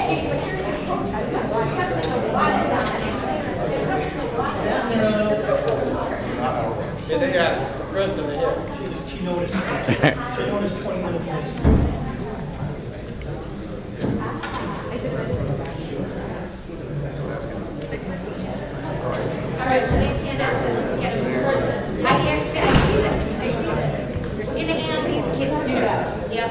Yeah, they got the president here. She noticed. She noticed 20 minutes. All right, so they can't access. Yes, person. I see this. I see this. We're gonna hand these kids to. Yep.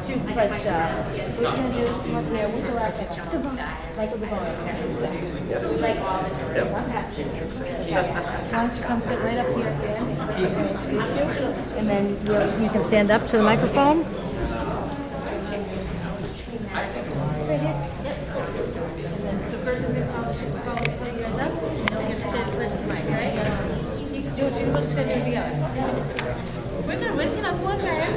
To pledge, so we're going to do come up here with the last Michael Devon. Why don't you come sit right up here at the end? And then you can stand up to the microphone. So first is going to call you guys up, and they'll get to say the pledge of the mic, right? You can do it, we're just going to do it together. We're going to one hand.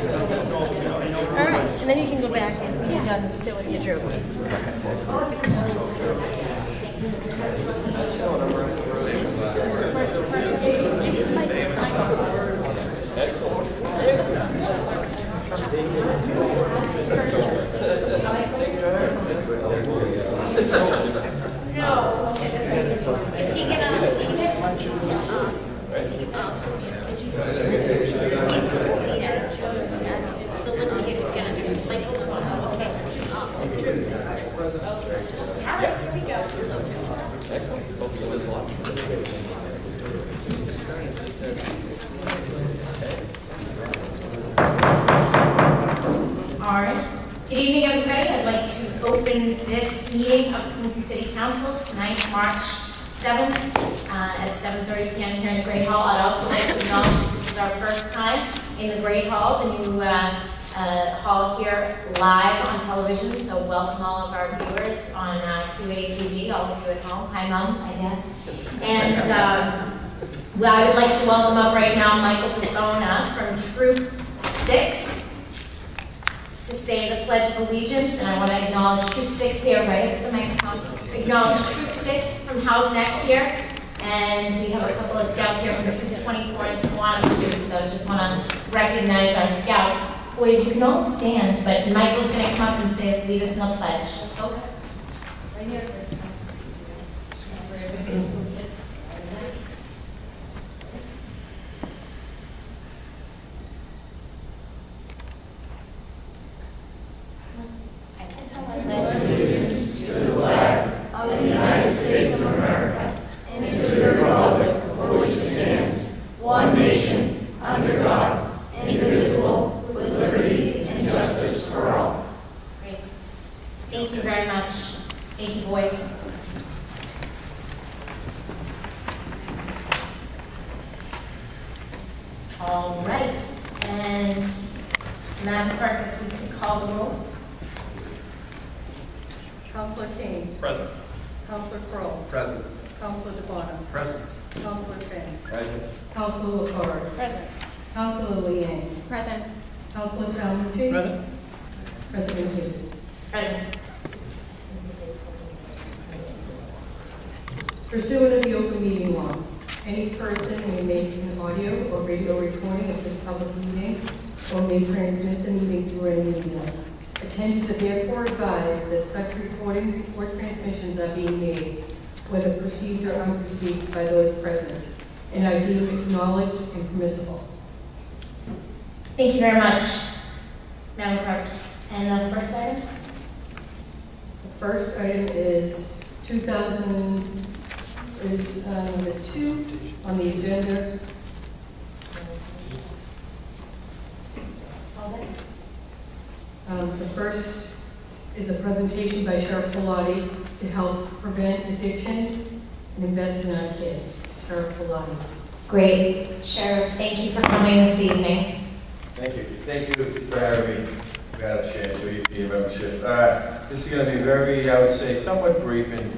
All right, and then you can go back and be done and sit with your troop. No. Is he gonna leave it? The little kid is gonna do it. Okay. All right, here we go. All right. Good evening, everybody. I'd like to open this meeting of Quincy City Council tonight, March 7th at 7:30 p.m. here in the Great Hall. I'd also like to acknowledge that this is our first time in the Great Hall, the new hall here live on television. So welcome all of our viewers on QA TV, all of you at home. Hi, Mom. Hi, Dad. And well, I would like to welcome up right now Michael Devona from Troop 6 to say the Pledge of Allegiance. And I want to acknowledge Troop 6 here, right to the microphone. Acknowledge Troop 6 from House Neck here. And we have a couple of scouts here from Troop 24 in Tawana too. So just want to recognize our scouts. Boys, you can all stand, but Michael's going to come up and say, lead us in the pledge. Folks? Right here. One nation, under God, indivisible, with liberty and justice for all. Great. Thank you very much. Thank you, boys. All right. And Madam Clerk, if we could call the roll. Councilor King. Present. Councilor Kroll. Present. Councilor DeBona. Present. Councilor Finn. Present. Councilor LaFors. Present. Councilor Liang. Present. Councilor Calmucci. Present. President Hughes. Present. Pursuant to the open meeting law, any person may make an audio or video recording of this public meeting or may transmit the meeting through any medium. Attendees are therefore advised that such recordings or transmissions are being made, whether perceived or unperceived by those present, and are deemed acknowledged and permissible. Thank you very much, Madam Clerk. And the first item? The first item is 2000 is number 2 on the agenda. The first is a presentation by Sheriff Pilati to help prevent addiction and invest in our kids. Sheriff Pilati. Great. Sheriff, thank you for coming this evening. Thank you. Thank you for having me, Madam Chair, so you your membership. This is going to be very, I would say, somewhat brief and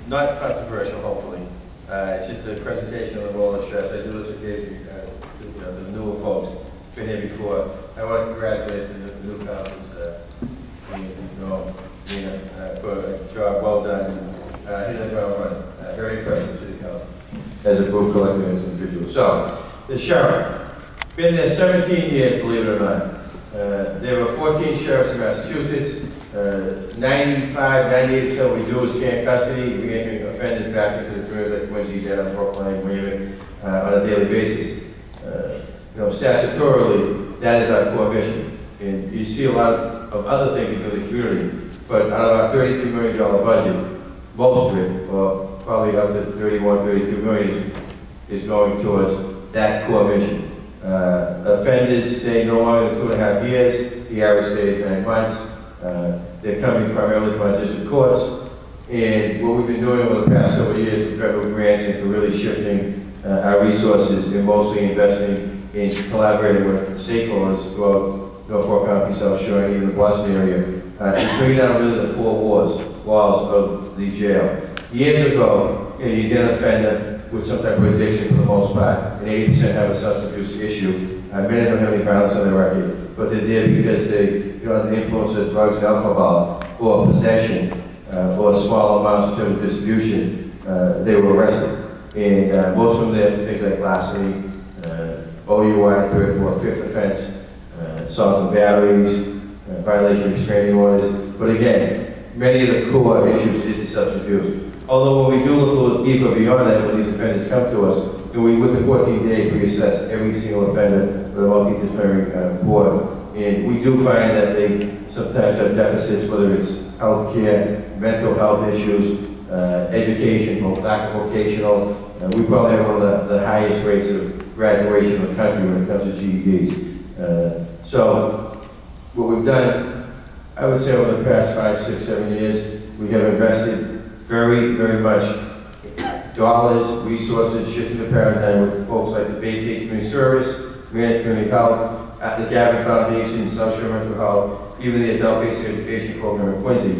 not controversial, hopefully. It's just a presentation of the role of sheriffs. I do this occasionally to the newer folks. Been here before. I want to congratulate the new councils, Nina, for a job well done. Hitting the ground the sheriff. Been there 17 years, believe it or not. There were 14 sheriffs in Massachusetts. 98% of what we do is gain custody, re-entering offenders back into the career like Quincy did on Brookline, Weymouth, on a daily basis. Statutorily, that is our core mission. And you see a lot of other things we do in the community, but out of our $33 million budget, most of it, or probably up to 31, 32 million, is going towards that core mission. Offenders stay no longer than 2.5 years. The average stay is 9 months. They're coming primarily from our district courts. And what we've been doing over the past several years with federal grants and for really shifting our resources and mostly investing in collaborating with stakeholders throughout Norfolk County, South Shore, and even the Boston area, is bringing down really the four walls of the jail. Years ago, you get an offender with some type of addiction for the most part, and 80% have a substance abuse issue. Many don't have any violence on their record, but they're there because they, under the influence of drugs and alcohol, or possession, or small amounts in terms of distribution, they were arrested. And most of them there for things like larceny, OUI, 3rd, 4th, 5th offense, assault and batteries, violation of restraining orders. But again, many of the core issues is the substance abuse. Although when we do look a little deeper beyond that, when these offenders come to us, and with the 14 days, we assess every single offender with a multidisciplinary board. And we do find that they sometimes have deficits, whether it's health care, mental health issues, education, both lack of vocational. We probably have one of the highest rates of graduation in the country when it comes to GEDs. So what we've done, I would say over the past 5, 6, 7 years, we have invested very, very much dollars, resources, shifting the paradigm with folks like the Bay State Community Service, Managed Community Health, the Gavin Foundation, South Shore Mental Health, even the Adult Basic Education Program in Quincy.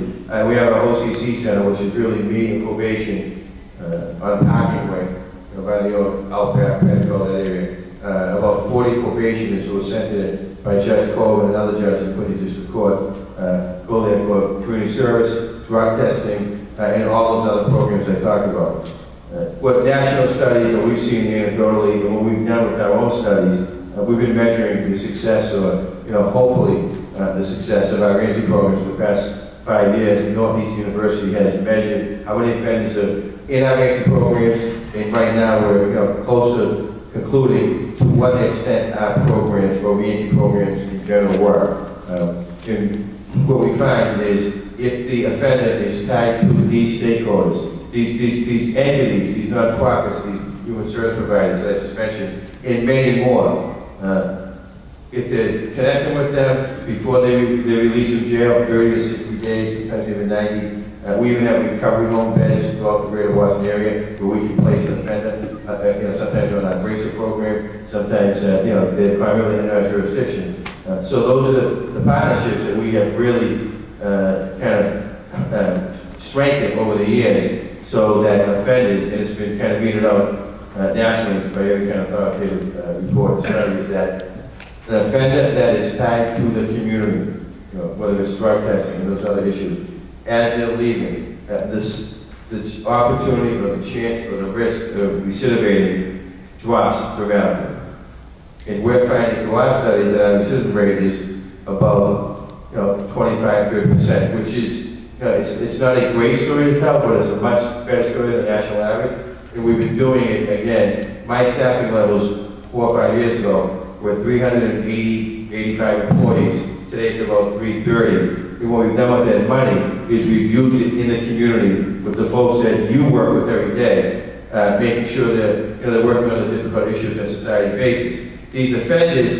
We have our OCC Center, which is really me and probation on a parking way, by the old Outback, Petco, that area. About 40 probationers who were sent there by Judge Cove and another judge in Quincy District Court go there for community service, drug testing, and all those other programs I talked about. What national studies that we've seen anecdotally, and what we've done with our own studies, we've been measuring the success, or hopefully the success of our reentry programs for the past 5 years. Northeast University has measured how many offenders are in our reentry programs, and right now we're close to concluding to what extent our programs or reentry programs in general work. And what we find is if the offender is tied to these stakeholders, these entities, these nonprofits, these human service providers that I just mentioned, and many more, if they're connecting with them before they release from jail, 30 to 60 days, sometimes even 90. We even have recovery home beds throughout the greater Boston area where we can place an offender, sometimes on our bracer program, sometimes, they're primarily in our jurisdiction. So those are the partnerships that we have really strengthened over the years so that offenders, and it's been kind of meted out nationally by every kind of authoritative report and study, is that an offender that is tied to the community, whether it's drug testing and those other issues, as they're leaving, this opportunity or the chance or the risk of recidivating drops dramatically. And we're finding through our studies that our recidivism rate is about 25–30%, which is it's not a great story to tell, but it's a much better story than the national average. And we've been doing it again. My staffing levels 4 or 5 years ago were 380, 85 employees. Today it's about 330. And what we've done with that money is we've used it in the community with the folks that you work with every day, making sure that they're working on the difficult issues that society faces. These offenders,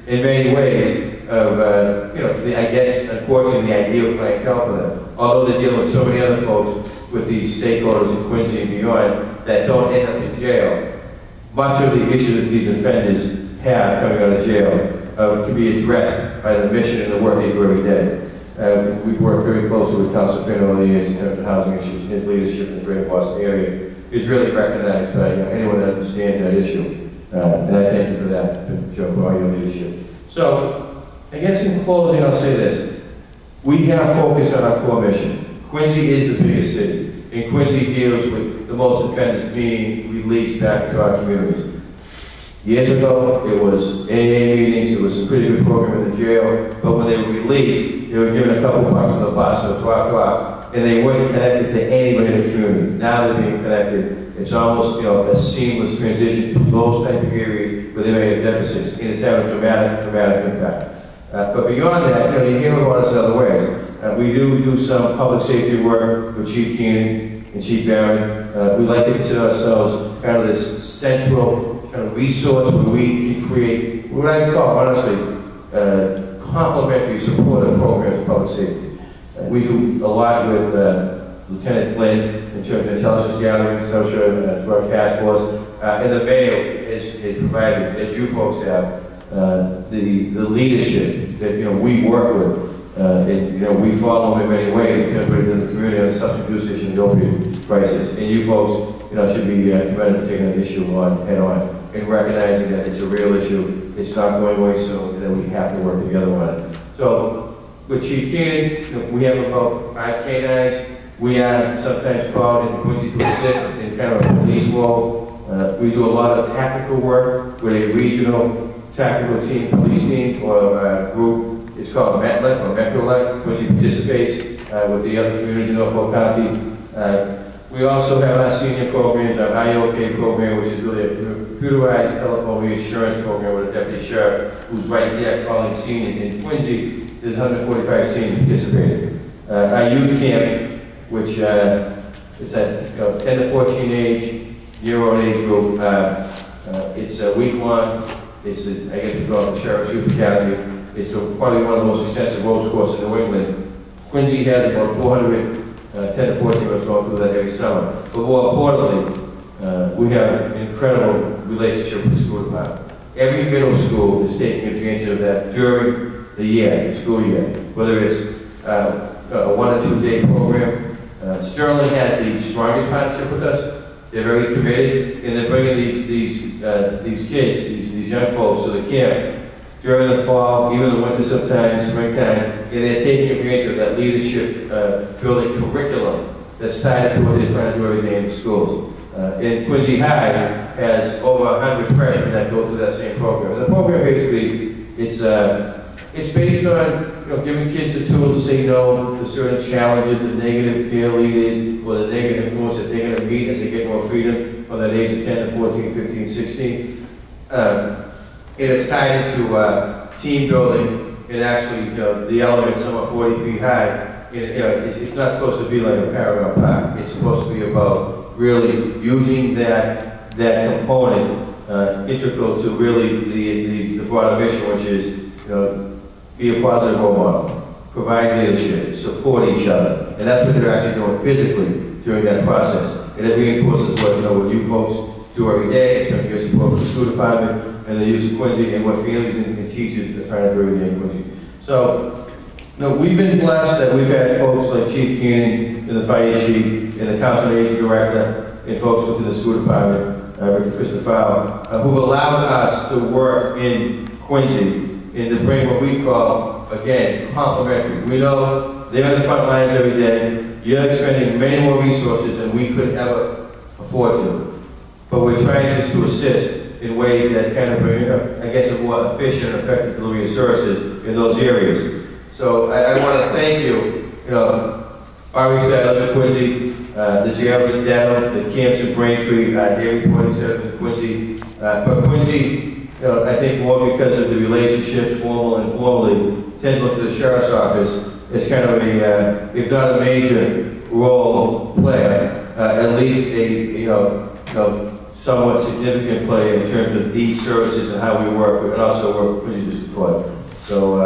in many ways, of I guess unfortunately the ideal clientele for them. Although they're dealing with so many other folks with these stakeholders in Quincy and beyond that don't end up in jail, much of the issues that these offenders have coming out of jail can be addressed by the mission and the work they do every day. We've worked very closely with Councilor Finn over the years in terms of housing issues. His leadership in the greater Boston area is really recognized by anyone that understands that issue. And I thank you for that, Joe, for all your leadership. So, I guess in closing, I'll say this. We have focused on our core mission. Quincy is the biggest city, and Quincy deals with the most offenders being released back into our communities. Years ago, it was AA meetings, it was a pretty good program in the jail, but when they were released, they were given a couple bucks on the bus or drop, and they weren't connected to anybody in the community. Now they're being connected. It's almost, a seamless transition to those type of areas where they may have deficits, and it's having a dramatic impact. But beyond that, you hear about us in other ways. We do some public safety work with Chief Keenan and Chief Barron. We like to consider ourselves kind of this central kind of resource where we can create what I call, honestly, complementary supportive programs in public safety. We do a lot with Lieutenant Glenn in terms of intelligence gathering, social drug task force, and the mayor has provided, as you folks have, the leadership that we work with. And we follow them in many ways in terms of the community on the substance abuse issue and the opioid crisis. And you folks, should be commended for taking that issue head on and recognizing that it's a real issue. It's not going away soon, and that we have to work together on it. So with Chief Keenan, we have about 5 canines. We are sometimes called in Quincy to assist in kind of a police role. We do a lot of tactical work with a regional tactical team, police team, or group. It's called METLEC or MetroLEC, which participates with the other communities in Norfolk County. We also have our senior programs, our IOK program, which is really a computerized telephone reassurance program with a deputy sheriff who's right there calling seniors. In Quincy, there's 145 seniors participating. Our youth camp, which is at 10 to 14 year-old age group. It's a week-long. It's, I guess we call it the Sheriff's Youth Academy. It's probably one of the most extensive road courses in New England. Quincy has about 400 10 to 14 of us going through that every summer. But more importantly, we have an incredible relationship with the school department. Every middle school is taking advantage of that during the school year, whether it's a 1 or 2 day program. Sterling has the strongest partnership with us. They're very committed, and they're bringing these kids, these young folks to the camp during the fall, even the winter sometimes, springtime, and they're taking advantage of that leadership building curriculum that's tied to what they're trying to do every day in the schools. And Quincy High has over 100 freshmen that go through that same program. And the program basically, it's based on giving kids the tools to say no to certain challenges, the negative peer leaders, or the negative influence that they're going to meet as they get more freedom from that age of 10 to 14, 15, 16. It is tied into team building, and actually, the elements, some are 40 feet high. It's not supposed to be like a parallel park. It's supposed to be about really using that component integral to really the broader mission, which is be a positive role model, provide leadership, support each other, and that's what they're actually doing physically during that process. And it reinforces what you folks do every day in terms of your support for the school department and the use of Quincy, and what families and teachers are trying to do every day in Quincy. So, we've been blessed that we've had folks like Chief Keenan and the fire chief and the council agent director and folks within the school department, Victor Christopher, who've allowed us to work in Quincy and to bring what we call, again, complementary. We know they're on the front lines every day. You're expending many more resources than we could ever afford to. But we're trying just to assist in ways that kind of bring, I guess, a more efficient and effective delivery of services in those areas. So I want to thank you. Obviously, I live in Quincy, the jails in Dedham, the camps in Braintree, day reporting center in Quincy. But Quincy, I think more because of the relationships, formal and informally, tends to look to the sheriff's office as kind of a, if not a major role player, at least a, somewhat significant play in terms of these services and how we work, and also work with Quincy District Court. So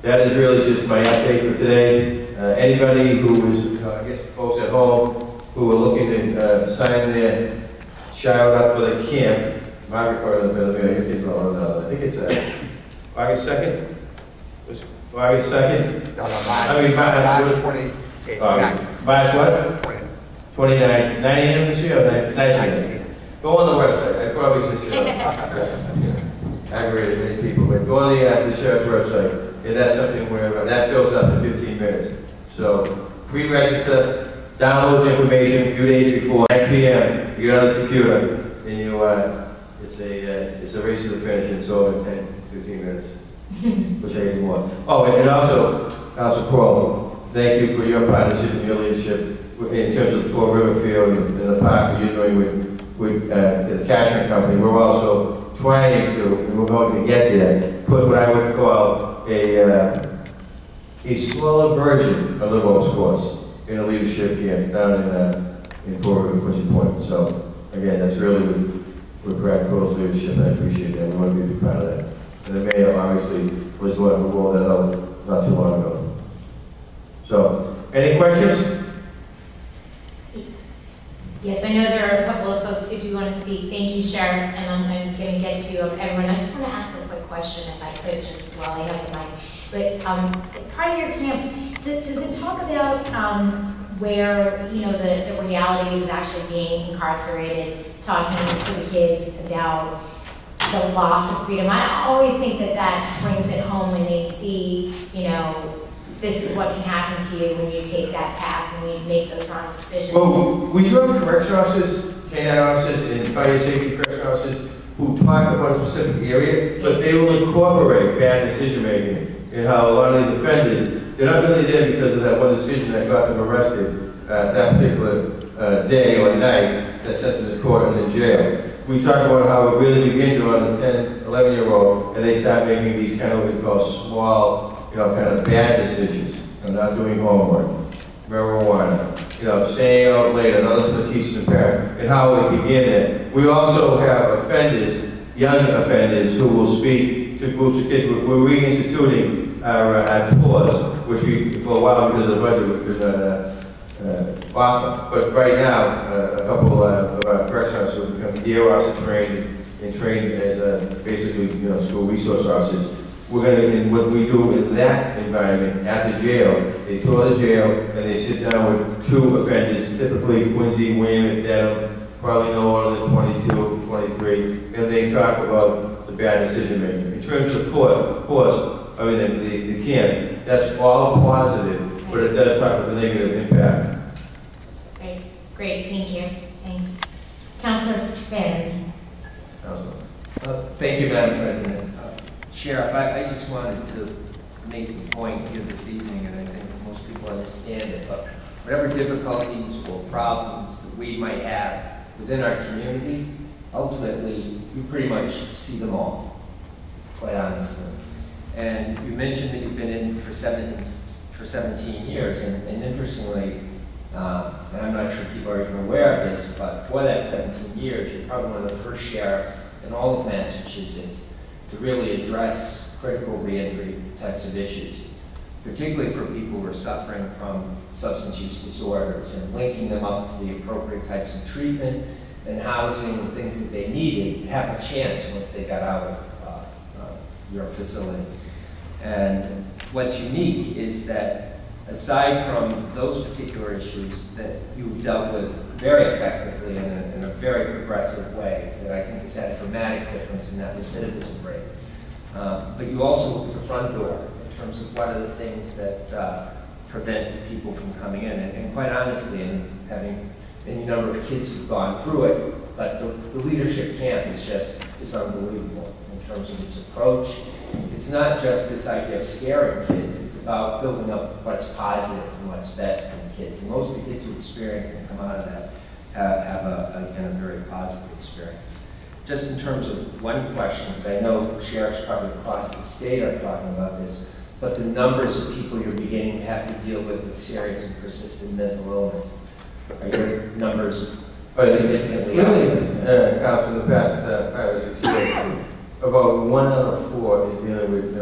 that is really just my update for today. Anybody who is, I guess folks at home who are looking to sign their child up for the camp, Margaret part of the I think it's August 2nd? August 2nd? No, I mean, March 28th. March what? 29th. 9 a.m. this year or 9 a.m.? Go on the website. I probably just aggravated many people, but go on the sheriff's website, and that's something where that fills up in 15 minutes. So pre-register, download the information a few days before 9 p.m. You get on the computer, and it's it's a race to the finish, and it's over in 10, 15 minutes. Which I need more. Oh, and also, Paul, thank you for your partnership and your leadership in terms of the Fall River Field and the park that you're doing with the Cashman Company. We're also trying to, and we're going to get there, put what I would call a smaller version of the ropes course in a leadership camp down in Fall River, Quincy Point. So, again, that's really with Brad Cole's leadership, and I appreciate that. We want to be a big part of that. And the mayor, obviously, was the one who rolled that out not too long ago. So, any questions? Yes, I know there are a couple of folks who do want to speak. Thank you, Sheriff, and I'm going to get to everyone. I just want to ask a quick question, if I could, just while I have the mic. But part of your camps, does it talk about where, you know, the realities of actually being incarcerated, talking to the kids about the loss of freedom? I always think that brings it home when they see, you know, this is what can happen to you when you take that path and we make those wrong decisions. Well, we do have correction officers, K-9 officers, and fire safety correction officers who talk about a specific area, but they will incorporate bad decision making and how a lot of these offenders, they're not really there because of that one decision that got them arrested that particular day or night that sent them to court and in jail. We talk about how it really begins around the 10, 11-year-old, and they start making these kind of what we call small, you know, kind of bad decisions. I'm not doing homework, marijuana, you know, staying out late, and others going to teach the parent, and how it began there. We also have offenders, young offenders, who will speak to groups of kids. We're reinstituting our floors, which we, for a while, because of the budget, was often. But right now, a couple of our correction officers will become DAR officer trained and trained as basically, you know, school resource officers. We're going to, and what we do in that environment at the jail, they tour the jail and they sit down with two offenders, typically Quincy, Wayne, Dedham, probably no older than 22, 23, and they talk about the bad decision making. In terms of course, I mean the camp, that's all positive, but it does talk about the negative impact. Great, thank you. Thanks. Councilor Finn. Thank you, Madam President. Sheriff, I just wanted to make the point here this evening, and I think most people understand it, but whatever difficulties or problems that we might have within our community, ultimately, we pretty much see them all, quite honestly. And you mentioned that you've been in for 17 years, and interestingly, and I'm not sure people are even aware of this, but for that 17 years, you're probably one of the first sheriffs in all of Massachusetts to really address critical reentry types of issues, particularly for people who are suffering from substance use disorders and linking them up to the appropriate types of treatment and housing and things that they needed to have a chance once they got out of your facility. And what's unique is that aside from those particular issues that you've dealt with very effectively in a very progressive way, that I think has had a dramatic difference in that recidivism rate. But you also look at the front door in terms of what are the things that prevent people from coming in. And quite honestly, and having any number of kids who've gone through it, but the leadership camp is unbelievable in terms of its approach. It's not just this idea of scaring kids, it's about building up what's positive and what's best in kids. And most of the kids who experience and come out of that have a very positive experience. Just in terms of one question, because I know sheriffs probably across the state are talking about this, but the numbers of people you're beginning to have to deal with serious and persistent mental illness, are your numbers significantly up? Really, Council, in the past 5 or 6 years, about 1 out of 4 is dealing with,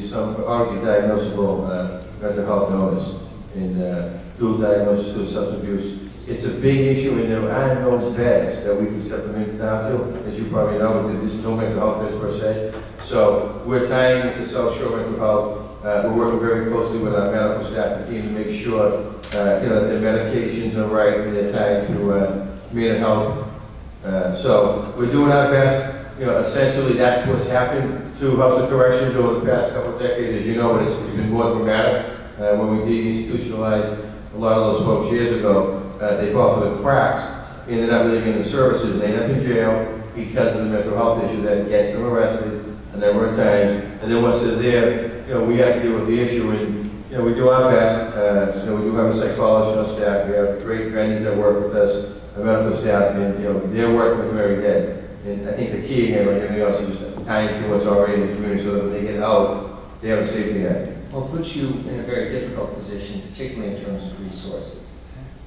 some obviously diagnosable mental health illness and dual diagnosis to substance abuse. It's a big issue, and there are no beds that we can set them in down to, as you probably know, because there's no mental health beds per se. So we're tying into South Shore Mental Health. We're working very closely with our medical staff and team to make sure that their medications are right and they're tied to mental health. So we're doing our best. Essentially that's what's happened to House of Corrections over the past couple of decades. As you know, it's been more dramatic. When we deinstitutionalized a lot of those folks years ago, they fall through the cracks, and they're not really getting the services, and they end up in jail, because of the mental health issue that gets them arrested a number of times, and then once they're there, we have to deal with the issue, and we do our best. We do have a psychologist on staff. We have great vendors that work with us, a medical staff, and they're working with them every day. And I think the key again, like everything else, is just tying to what's already in the community, so that when they get out, they have a safety net. Well, it puts you in a very difficult position, particularly in terms of resources,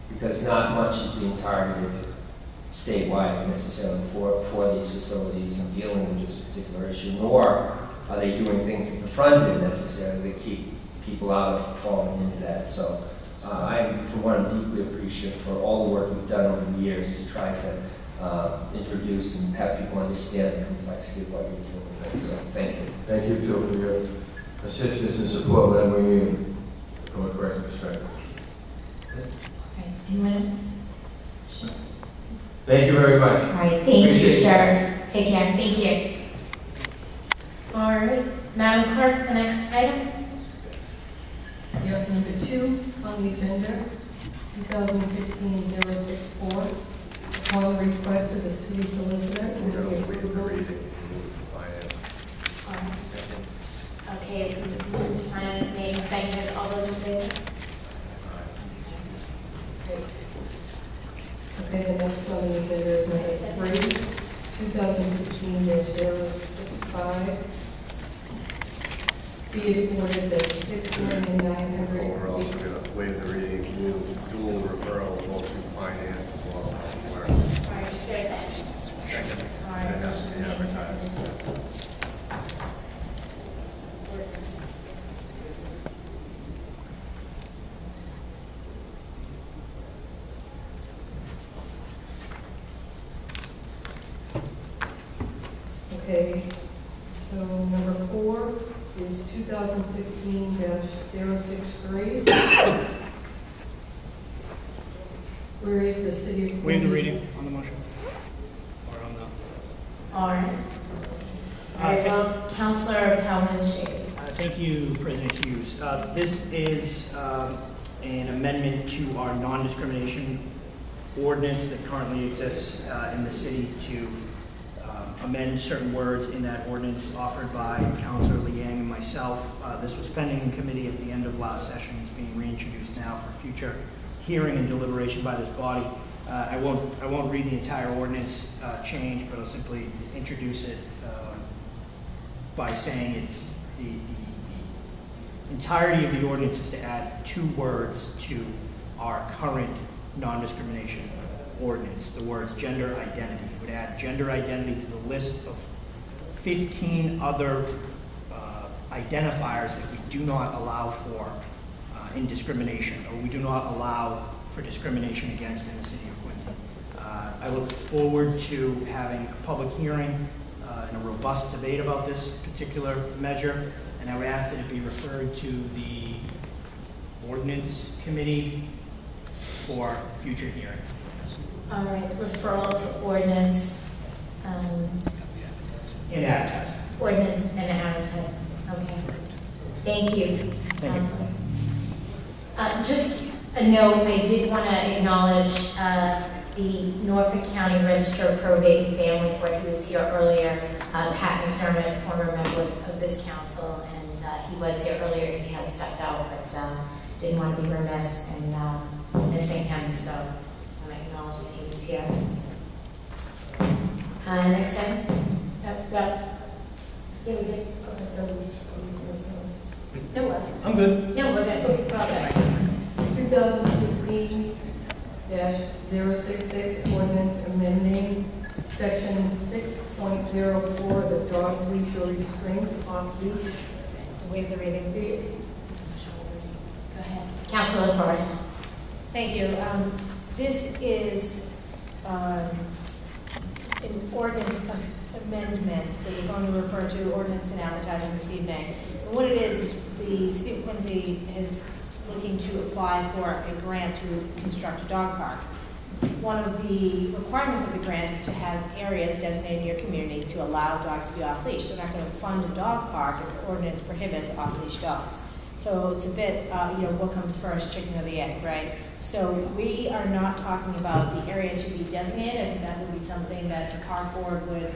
because not much is being targeted statewide necessarily for these facilities and dealing with this particular issue, nor are they doing things at the front end necessarily to keep people out of falling into that. So I'm, for one, deeply appreciative for all the work you've done over the years to try to introduce and have people understand the complexity of what you're doing with. So thank you. Thank you, too, for your assistance and support whenever we need from a corrective perspective. Okay, anyone else? Sure. Thank you very much. All right, thank you, Sheriff. Take care. Thank you. All right, Madam Clerk, the next item. You have number 2 on the agenda, 2016-064. Upon the request of the city solicitor, Okay, moved to finance made and seconded. All those in favor? Okay, the next on the agenda is number 3, 2016-065. Be it ordered that $6,900,000. We're also going to waive the reading, dual referral, both to finance as well as All right, is there a second? second. All right, And that's the advertising. Okay, so number 4 is 2016-063. Where is the city of Waive the Quincy? reading on the motion. Or on the... All right. All right, well, Councilor Palmentieri. Thank you, President Hughes. This is an amendment to our non-discrimination ordinance that currently exists in the city to amend certain words in that ordinance offered by Councilor Liang and myself. This was pending in committee at the end of last session. It's being reintroduced now for future hearing and deliberation by this body. I won't read the entire ordinance change, but I'll simply introduce it by saying it's the entirety of the ordinance is to add 2 words to our current non-discrimination ordinance, the words gender identity. It would add gender identity to the list of 15 other identifiers that we do not allow for in discrimination, or we do not allow for discrimination against in the city of Quincy. I look forward to having a public hearing and a robust debate about this particular measure, and I would ask that it be referred to the ordinance committee for future hearing. All right, referral to ordinance. And advertising. Ordinance and advertising. Okay. Thank you, Councilor. Just a note, I did want to acknowledge the Norfolk County Register of Probate and Family Court, who was here earlier, Pat McDermott, former member of this council, and he was here earlier. He has stepped out, but didn't want to be remiss in missing him, so I want to acknowledge that he was here. Next time. Yeah, we did. No, what? I'm good. No, we're good. Okay, we're all good. 2016-066 ordinance amending section 6.04, the dog leash or restraints off leash. Waive the reading. Go ahead. Councilor Forrest. Thank you. This is an ordinance amendment that we're going to refer to ordinance and advertising this evening. And what it is the city of Quincy is looking to apply for a grant to construct a dog park. One of the requirements of the grant is to have areas designated in your community to allow dogs to be off leash. They're not going to fund a dog park if the ordinance prohibits off leash dogs. So So it's a bit, what comes first, chicken or the egg, right? So we are not talking about the area to be designated. I think that would be something that the park board would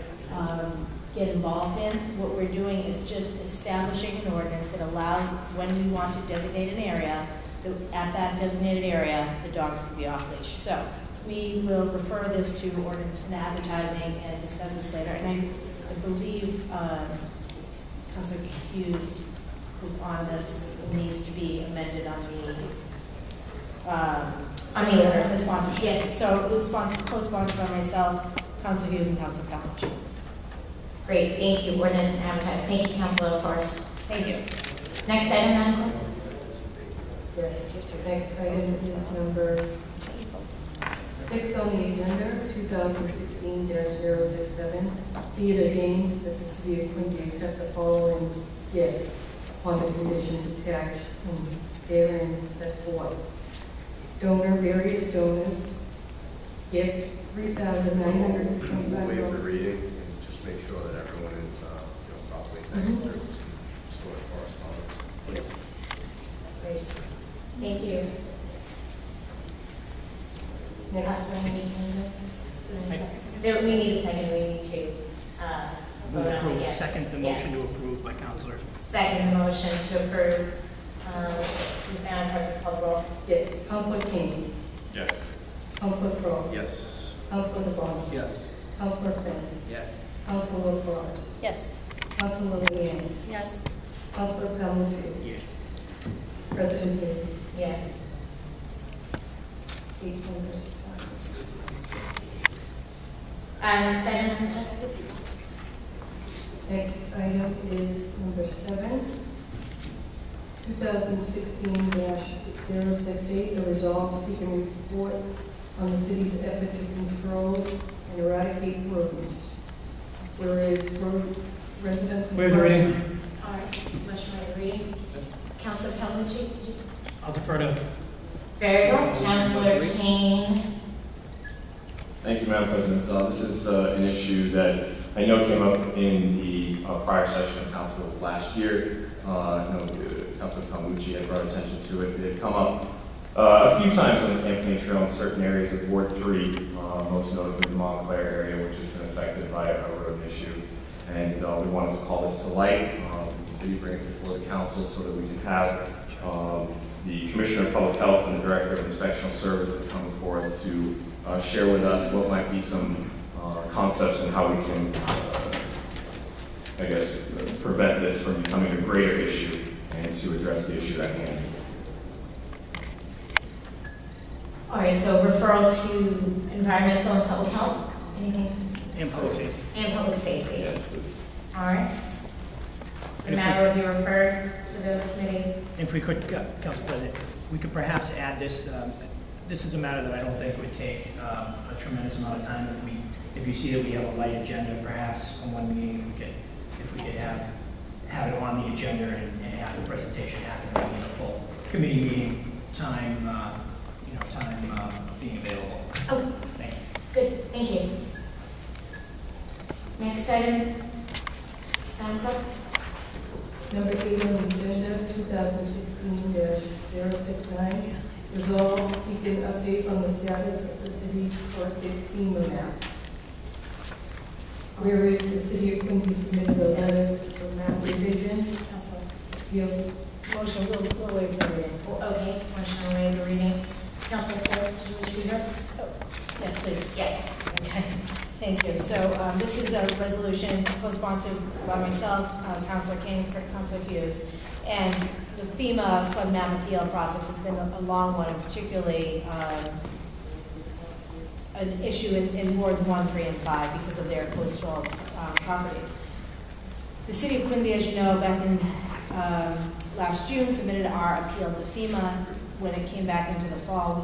get involved in. What we're doing is just establishing an ordinance that allows, when we want to designate an area, at that designated area, the dogs can be off leash. So we will refer this to ordinance and advertising and discuss this later. And I believe Councilor Hughes, who's on this, needs to be amended on the order, the sponsorship. Yes. So it was co-sponsored by myself, Councilor Hughes, and Councilor Calhoun. Great, thank you. Ordinance and advertise. Thank you, Councilor Forrest. Thank you. Next item, Madam Clerk. Yes, next item is number 6 on the agenda, 2016-067. Be it ordained that the City of Quincy accept the following gift upon the conditions attached and therein set forth. Donor, various donors, gift $3,925. Waive the reading and just make sure that everyone is properly necessary to store correspondence. Great. Thank you. Next on the agenda. We need a second. We need to vote on it. Yes. Second the motion to approve by Councilor. Second motion to approve. Madam Clerk, call the roll. Yes. Councilor King. Yes. Councilor Crowe. Yes. Councilor DeBon. Yes. Councilor Finn. Yes. Councilor Forrest. Yes. Councilor Leanne. Yes. Councilor Calhoun. Yes. President Hughes. Yes. 8 members passes. Next item. Next item is number 7, 2016-068, a resolve seeking report on the city's effort to control and eradicate rodents. Whereas residents... Where's the reading? All right. Motion by reading. Councilor Calhoun, did you? I'll defer to. Very well. Councilor Kane. Thank you, Madam President. This is an issue that I know came up in the prior session of council last year. I know Councilor Palmucci had brought attention to it. It had come up a few times on the campaign trail in certain areas of Ward 3, most notably the Montclair area, which has been affected by a rodent issue. And we wanted to call this to light, the city bring it before the council so that we can have the Commissioner of Public Health and the Director of Inspectional Services come before us to share with us what might be some concepts and how we can, I guess, prevent this from becoming a greater issue and to address the issue at hand. All right, so referral to environmental and public health. Anything? And public safety. And public safety. Yes, please. All right. So the matter will be referred to those committees. If we could, Council President, if we could perhaps add this, this is a matter that I don't think would take a tremendous amount of time. If you see that we have a light agenda, perhaps on one meeting, if we could have it on the agenda and have the presentation happen maybe in a full committee meeting time, being available. Okay. Thank you. Good. Thank you. Next item. Madam Clerk. Number 8 on the agenda, 2016-069, resolve seeking update on the status of the city's collected FEMA maps. Whereas the city of Quincy submitted a letter for map revision. Councilor. Deal. Motion, we'll waive the reading. Okay. Motion to waive the reading. Councilor Forrest, did you wish to be heard? Yes, please. Yes. Okay, thank you. So this is a resolution co-sponsored by myself, Councilor King, Councilor Hughes, and the FEMA flood map appeal process has been a long one, and particularly an issue in wards 1, 3, and 5 because of their coastal properties. The city of Quincy, as you know, back in last June, submitted our appeal to FEMA. When it came back into the fall,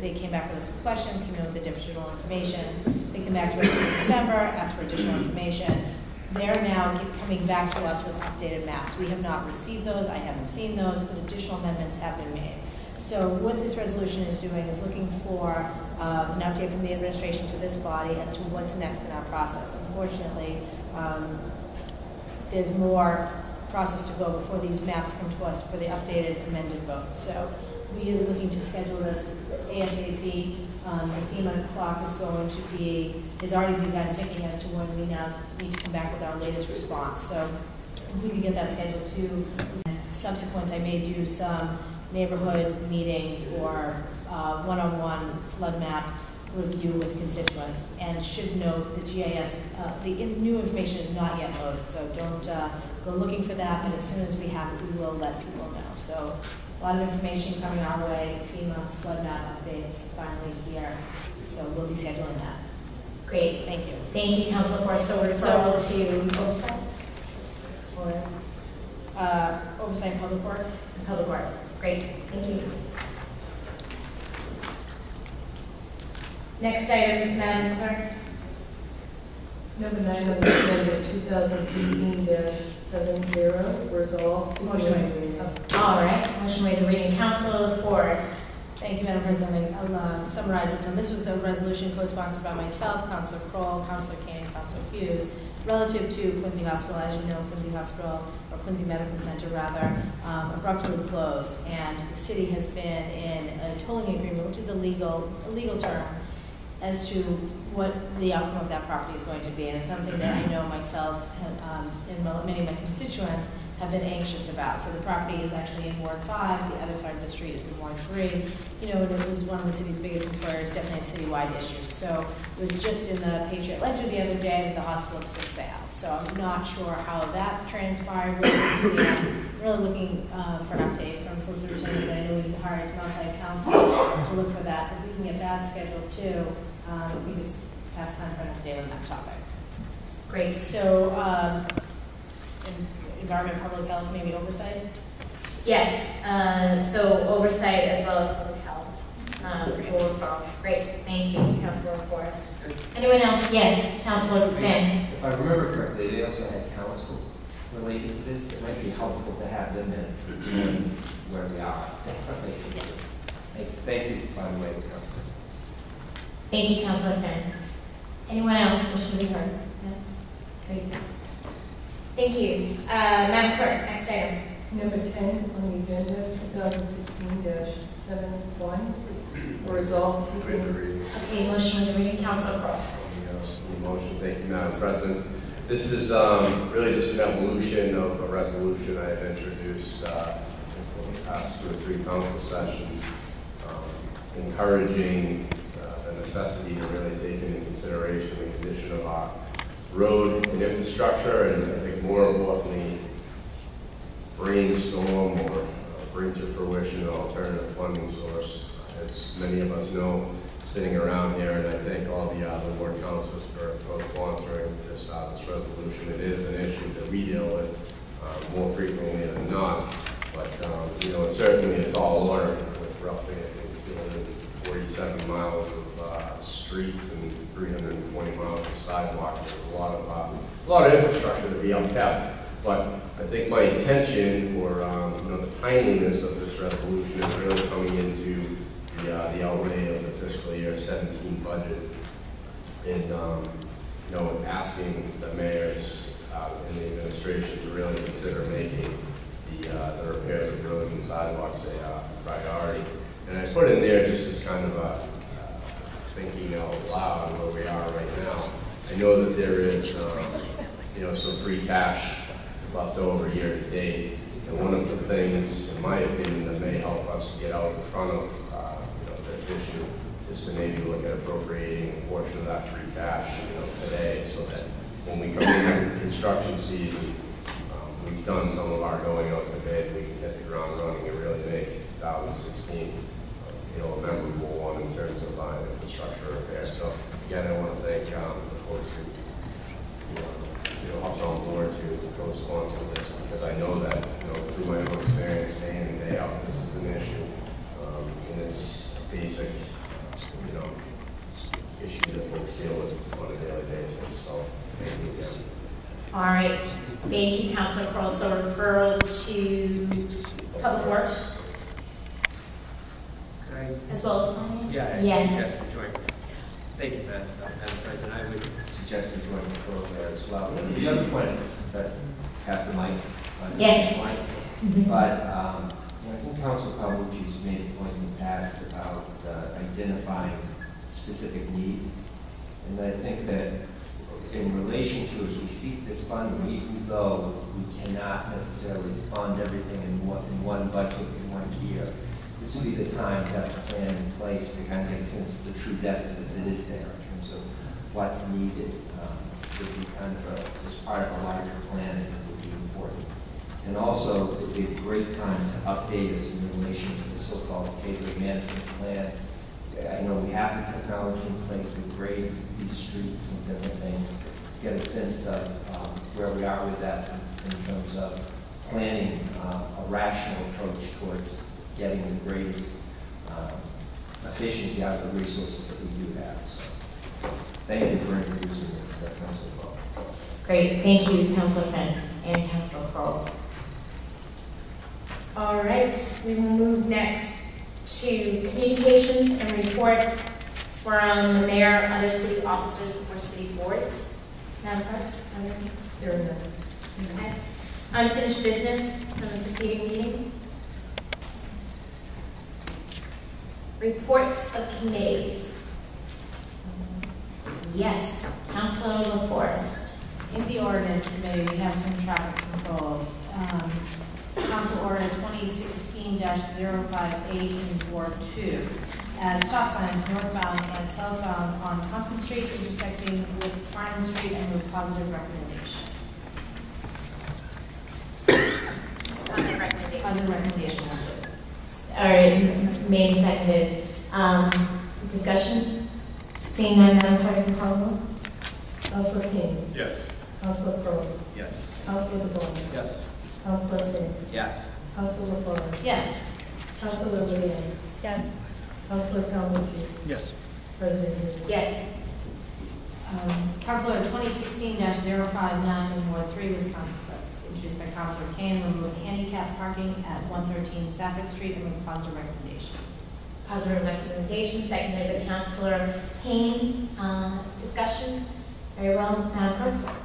they came back with us with questions, came in with additional information. They came back to us in December, asked for additional information. They're now coming back to us with updated maps. We have not received those, I haven't seen those, but additional amendments have been made. So what this resolution is doing is looking for an update from the administration to this body as to what's next in our process. Unfortunately, there's more process to go before these maps come to us for the updated amended vote. So we are looking to schedule this ASAP. The FEMA clock is going to be, has already begun ticking as to when we now need to come back with our latest response. So if we could get that scheduled too. Subsequent, I may do some neighborhood meetings or one-on-one flood map review with constituents, and should note the GIS, the new information is not yet loaded, so don't go looking for that, but as soon as we have it, we will let people know. So a lot of information coming our way, FEMA flood map updates finally here, so we'll be scheduling that. Great. Thank you. Thank you, Council Forrest. So referral to oversight? Or Oversight and Public Works. Public Works. Great. Thank you. Next item, Madam Clerk. Number 9 on the agenda, 2016-70, resolved. Motion. All right. Motion waived the reading. Councilor Forrest. Thank you, Madam President. I'll summarize this one. This was a resolution co-sponsored by myself, Councilor Kroll, Councilor Kane, and Councilor Hughes, relative to Quincy Hospital. As you know, Quincy Hospital, or Quincy Medical Center rather, abruptly closed, and the city has been in a tolling agreement, which is a legal term, as to what the outcome of that property is going to be. And it's something that I know myself and many of my constituents have been anxious about. So the property is actually in Ward 5, the other side of the street is in Ward 3. You know, and it was one of the city's biggest employers, definitely a citywide issue. So it was just in the Patriot Ledger the other day that the hospital is for sale. So I'm not sure how that transpired with the city. I'm really looking for an update from Solicitor General. I know we hired some outside counsel to look for that. So if we can get that scheduled too, I think it's past time for an update on that topic. Great. So environment, public health, maybe oversight? Yes. So oversight as well as public health. Great. Thank you, Councilor Forrest. Anyone else? Yes, Councilor Finn. If I remember correctly, they also had counsel related to this. It might be helpful to have them in where we are. Thank you, by the way, Council. Thank you, Councilor Finn. Anyone else wishing to be heard? No? Great. Thank you. Madam Clerk, next item. Number 10 on the agenda, 2016-71, resolved seeking. Okay, motion with the reading. Councilor Crowe. Motion. Thank you, Madam President. This is really just an evolution of a resolution I had introduced in the past 2 or 3 council sessions, encouraging the necessity to really take into consideration the condition of our road and infrastructure, and I think more importantly, brainstorm or bring to fruition an alternative funding source. As many of us know, sitting around here, and I thank all the ward councils for co-sponsoring this resolution. It is an issue that we deal with more frequently than not, but you know, certainly it's all order with roughly, I think, 247 miles of streets and 320 miles of sidewalk. There's a lot of infrastructure to be upkept. But I think my intention, or you know, the timeliness of this resolution is really coming into the outlay of the fiscal year 17 budget, and you know, asking the mayors and the administration to really consider making the repairs of roads and sidewalks a priority. And I put in there just as kind of a thinking out loud where we are right now. I know that there is you know, some free cash left over year to date, and one of the things, in my opinion, that may help us get out in front of you know, this issue is to maybe look at appropriating a portion of that free cash, you know, today, so that when we come into construction season, we've done some of our going out to bid, we can hit the ground running and really make 2016 you know, a memorable one in terms of infrastructure repair. So again, I want to thank the folks who you know, hopped on board to co-sponsor this, because I know that, you know, through my own experience day in and day out, this is an issue, and it's a basic, you know, issue that folks deal with on a daily basis. So thank you again. All right. Thank you, Councilor Kroll. So referral to Public Works as well as finance? Yeah, yes. Thank you, Madam President. I would suggest a joint referral there as well. The other point, since I have the mic, on Yes. this point. But I think Council Palucci's made a point in the past about identifying specific need. And I think that in relation to, as we seek this funding, even though we cannot necessarily fund everything in one budget in 1 year, this would be the time to have a plan in place to kind of get a sense of the true deficit that is there in terms of what's needed. Would be kind of as part of a larger plan, and it would be important. And also, it would be a great time to update us in relation to the so-called pavement management plan. I know we have the technology in place with grades, these streets and different things. Get a sense of where we are with that in terms of planning a rational approach towards getting the greatest efficiency out of the resources that we do have. So, thank you for introducing this, Council Crowe. Great, thank you, Councilor Finn and Councilor Crowe. All right, we will move next to communications and reports from the mayor, other city officers, or city boards. Madam Clerk, There are none. okay. Unfinished business from the preceding meeting. Reports of committees. Yes, Councilor LaForest. In the ordinance committee, we have some traffic controls. Council Order 2016-058 in Ward 2. Stop signs northbound and southbound on Thompson Street intersecting with Farnham Street and with positive recommendation. Positive recommendation. Positive recommendation. All right, made and seconded. Discussion? Seeing none, Madam Clerk, can you call the roll? Councilor King. Yes. Councilor Crowe. Yes. Councilor DeBon. Yes. Councilor Finn. Yes. Councilor LaForest. Yes. Councilor Leeang. Yes. Councilor Calmucci. Yes. President Hughes. Yes. Council Order 2016-059 in Ward 3 with introduced by Councilor Kane, remove handicap parking at 113 Safford Street and with positive recommendation. Positive recommendation, seconded by Councilor Payne. Discussion? Very well, Madam Clerk.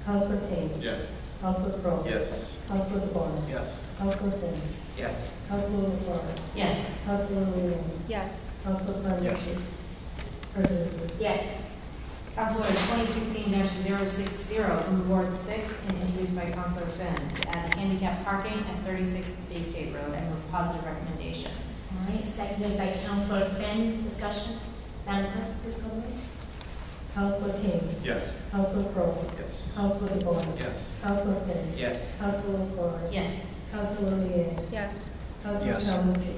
Councilor King. Yes. Councilor Crowe. Yes. Councilor DeBon. Yes. Councilor Finn. Yes. Councilor LaForest. Yes. Councilor Leeang. Yes. Councilor Calmucci. Yes. President Hughes. Yes. Council Order 2016-060 in Ward 6 and introduced by Councilor Finn to add handicap parking at 36 Bay State Road and with positive recommendation. All right, seconded by Councilor Finn. Discussion? Madam Clerk, please call the roll. Councilor King. Yes. Councilor Crowe. Yes. Councilor DeBon. Yes. Councilor Finn. Yes. Councilor LaForest. Yes. Councilor Leeang. Yes. Councilor Yes. Calmucci.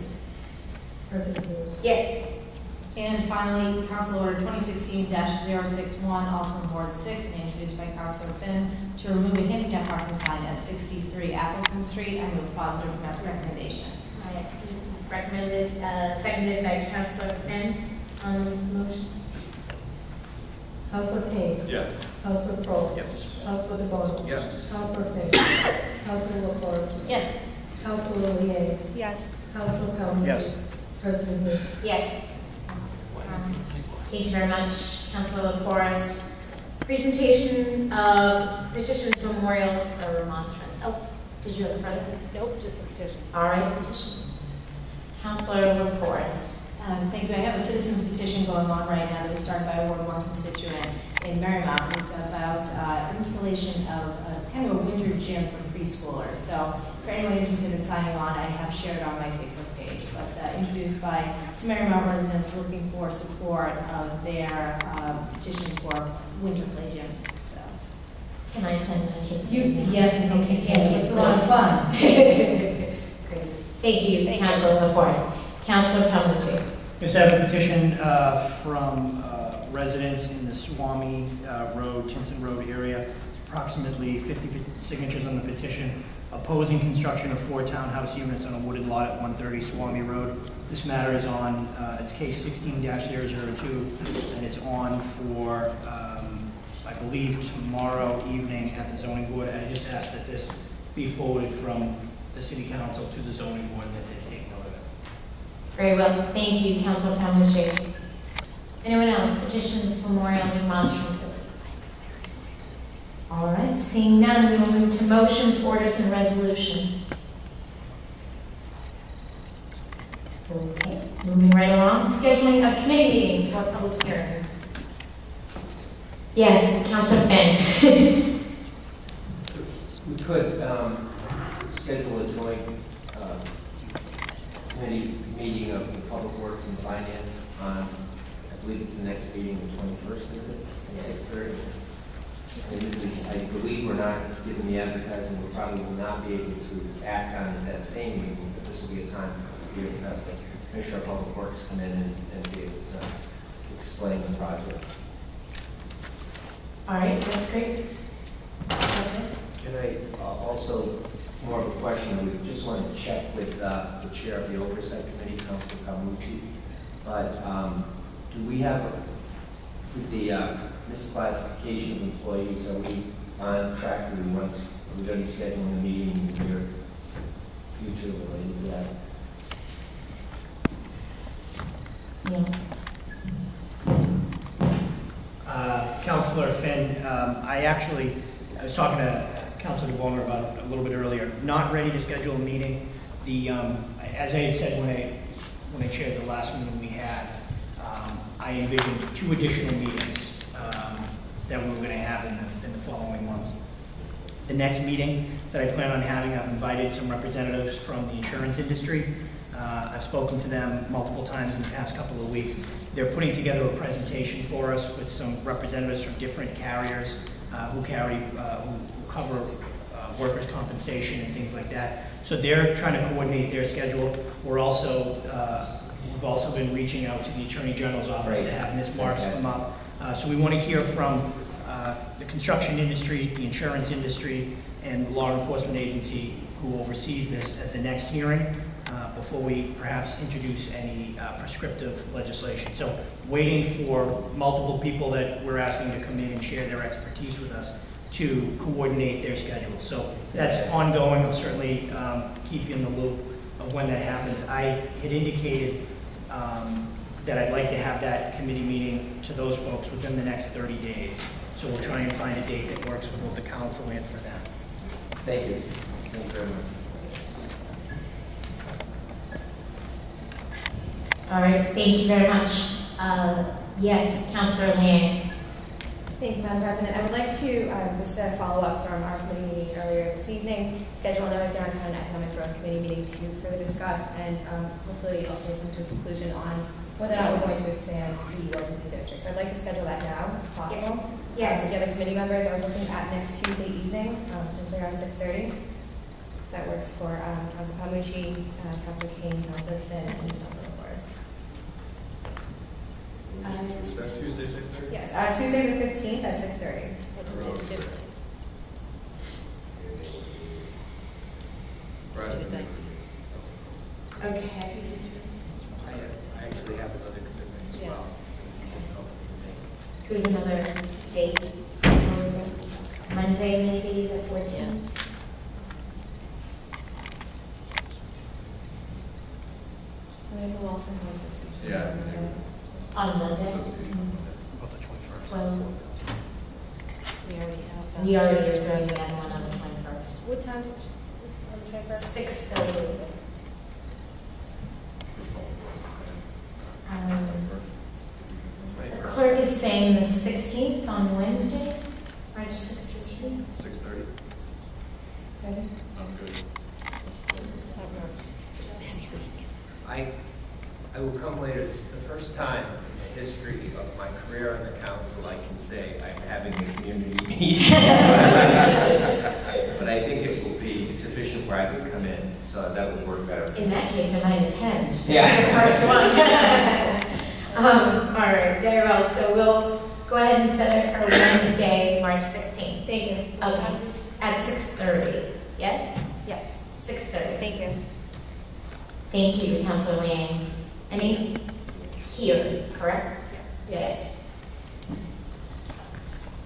President Hughes. Yes. And finally, Council Order 2016-061, also in Ward 6, and introduced by Councilor Finn, to remove a handicap parking sign at 63 Appleton Street and with positive recommendation. All right. Recommended, seconded by Councilor Finn. On the motion? Councilor King. Yes. Councilor Crowe. Yes. Councilor DeBon. Yes. Councilor Finn. Councilor LaForest. Yes. Councilor Leeang. Yes. Councilor Calmucci. Yes. President Hughes. Yes. Thank you very much, Councilor LaForest. Presentation of petitions, memorials, or remonstrance. Oh, did you have a further? Nope, just a petition. All right, petition. Councilor LaForest. Thank you. I have a citizen's petition going on right now that was started by a Ward 1 constituent in Marymount. It's about installation of kind of a winter gym for preschoolers. So for anyone interested in signing on, I have shared it on my Facebook page. But introduced by some Marymount residents looking for support of their petition for winter play gym. So Can I send my kids? yes, and you can. It's a lot of fun. Great. Thank you, Councilor LaForest. Councilor Calmucci. Yes, I have a petition from residents in the Swami Road, Tinson Road area. Approximately 50 signatures on the petition opposing construction of 4 townhouse units on a wooded lot at 130 Swami Road. This matter is on, it's case 16-002, and it's on for, I believe, tomorrow evening at the zoning board. And I just ask that this be forwarded from the city council to the zoning board, that they take note of it. Very well. Thank you, Councilor Calmucci. Anyone else? Petitions, memorials, remonstrances? All All right, seeing none, we will move to motions, orders, and resolutions. Okay, moving right along, scheduling of committee meetings for public hearings. Yes, Councilor Finn. We could schedule a joint committee meeting of the Public Works and Finance on, I believe it's the next meeting, the 21st, is it? At 6:30. And this is, I believe we're not given the advertising, we probably will not be able to act on it that same meeting, but this will be a time to be able to have the Commissioner of Public Works come in and be able to explain the project. All right, that's great. Okay. Can I also, more of a question, we just want to check with the chair of the Oversight Committee, Councilor Calmucci, but do we have, with the misclassification of employees, are we on track? Are we going to be scheduling a meeting in the near future related to that? Yeah. Councilor Finn, I was talking to Councilor DeBoner about it a little bit earlier. Not ready to schedule a meeting. As I had said when I chaired the last meeting we had, I envisioned 2 additional meetings that we were going to have in the following months. The next meeting that I plan on having, I've invited some representatives from the insurance industry. I've spoken to them multiple times in the past couple of weeks. They're putting together a presentation for us with some representatives from different carriers who cover workers' compensation and things like that. So they're trying to coordinate their schedule. We've also been reaching out to the Attorney General's office to have Ms. Marks come up. So we want to hear from the construction industry, the insurance industry, and the law enforcement agency who oversees this as the next hearing before we perhaps introduce any prescriptive legislation. So waiting for multiple people that we're asking to come in and share their expertise with us to coordinate their schedule. So that's ongoing. I'll certainly keep you in the loop of when that happens. I had indicated that I'd like to have that committee meeting to those folks within the next 30 days. So we'll try and find a date that works for both the council and for them. Thank you. Thank you very much. All right, thank you very much. Yes, Councilor Liang. Thank you, Madam President. I would like to just follow up from our committee meeting earlier this evening, schedule another downtown economic growth committee meeting to further discuss and hopefully ultimately come to a conclusion on whether or not we're going to expand the Worthington district. So I'd like to schedule that now, if possible. Yes. The other committee members, I was looking at next Tuesday evening, potentially around 6:30. That works for Councilor Palmucci, Councilor King, Councilor Finn, and Councilor Forrest. Is that Tuesday, 6:30? Yes, Tuesday the 15th at 6:30. Right. Okay. I actually have another commitment as well. Do we have another date proposal? Monday, maybe the 14th? There's a Wilson House. Yeah. On Monday? About the 21st. Well, We already have. we already are doing the other one on the 21st. What time did you say first? 6:30. The clerk is saying the 16th on Wednesday, March 16th. 6:30? Sorry? I'm good. I will come later. This is the first time in the history of my career on the council I can say I'm having a community meeting. But I think it will be sufficient where I could come in, so that would work better. In that case, I might attend. Yeah. The first one. All right, very well. So we'll go ahead and set it for Wednesday, March 16th. Thank you. Okay. At 6:30. Yes? Yes. 6:30. Thank you. Thank you, Councilor Liang. Any here, correct? Yes.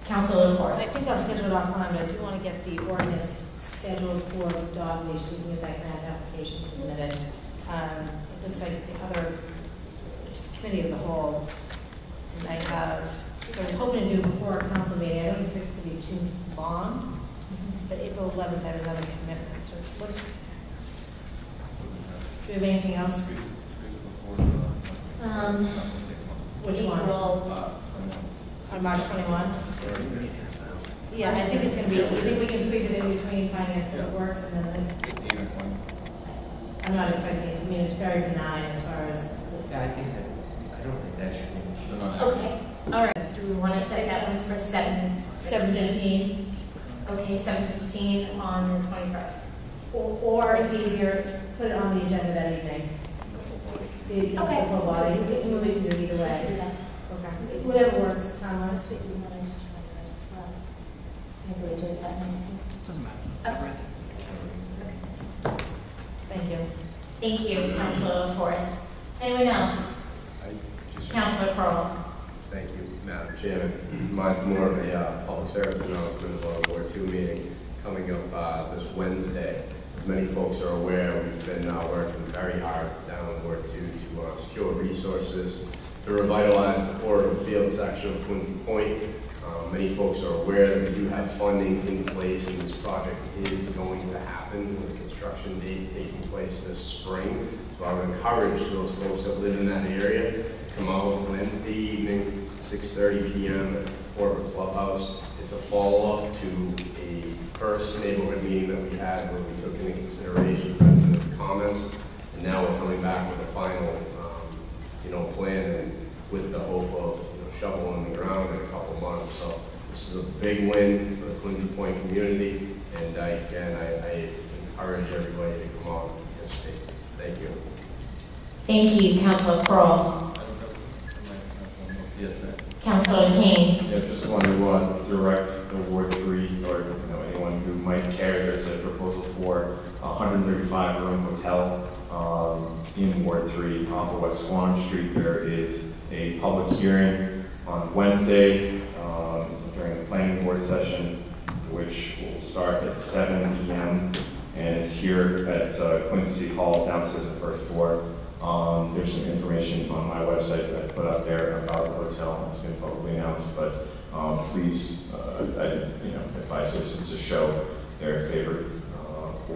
Councilor I Forrest. think I'll schedule it offline, but I do want to get the ordinance scheduled for the dog leash. We can get that grant application submitted. It looks like the other committee of the whole, I have So I was hoping to do before a council meeting. I don't expect it to be too long, but April 11th, I have another commitment. So what's, do we have anything else? Which one? On March 21? Yeah, I think it's going to be, I think we can squeeze it in between finance and works and then. I'm not expecting it to mean it's very benign as far as. Yeah, I don't think that should be an issue. Okay, all right. Do we want to set that one for 7:15? Okay, 7:15 on the 21st. Or if easier, put it on the agenda that evening. Because Okay. the full body, we can do it either way. Do that. Okay. Whatever works, Thomas. Maybe we do it that night too. Doesn't matter. Thank you. Thank you, Councilor Forrest. Anyone else? Councilor Pearl. Thank you, Madam Chairman. Mine's more of a public service announcement about a Ward 2 meeting coming up this Wednesday. As many folks are aware, we've been working very hard down in Ward 2 to secure resources to revitalize the Florida Field section of Quincy Point. Many folks are aware that we do have funding in place, and this project is going to happen with a construction date taking place this spring. So I would encourage those folks that live in that area to come out Wednesday evening, 6:30 p.m. at the Florida Clubhouse. It's a follow-up to a first neighborhood meeting that we had where we took into consideration residents' comments, and now we're coming back with a final, plan, and with the hope of shovel in the ground in a couple months. So this is a big win for the Quincy Point community, and I encourage everybody to come out and participate. Thank you. Thank you, Councilor Pearl. Yes, sir. Councilor Kane. Yeah, just want to direct the Ward 3 or anyone who might care. There's a proposal for a 135-room hotel in Ward 3 off of West Swan Street. There is a public hearing on Wednesday during the planning board session, which will start at 7 p.m. and it's here at Quincy City Hall downstairs on the first floor. There's some information on my website that I put up there about the hotel. It's been publicly announced, but please, advise citizens to show their favor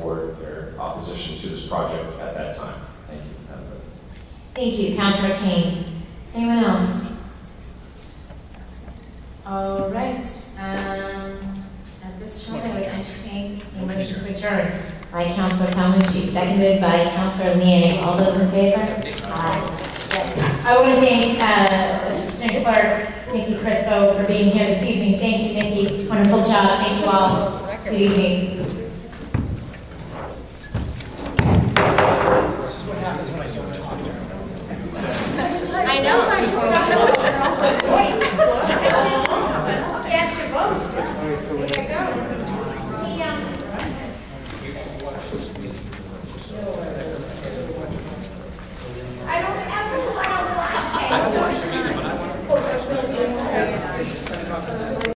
or their opposition to this project at that time. Thank you, Madam President. Thank you, Councilor Kane. Anyone else? All right. At this time, I would entertain a motion to adjourn by Councilor Palmucci, seconded by Councilor Manning. All those in favor? Aye. Yes. I want to thank Assistant Clerk Nikki Crispo for being here this evening. Thank you, Nikki. Wonderful job. Thank you all. Good evening. This is what happens when I don't talk to her. I know. I don't know what's wrong with the voice. Yes, your vote. There you go. I don't ever, I don't know.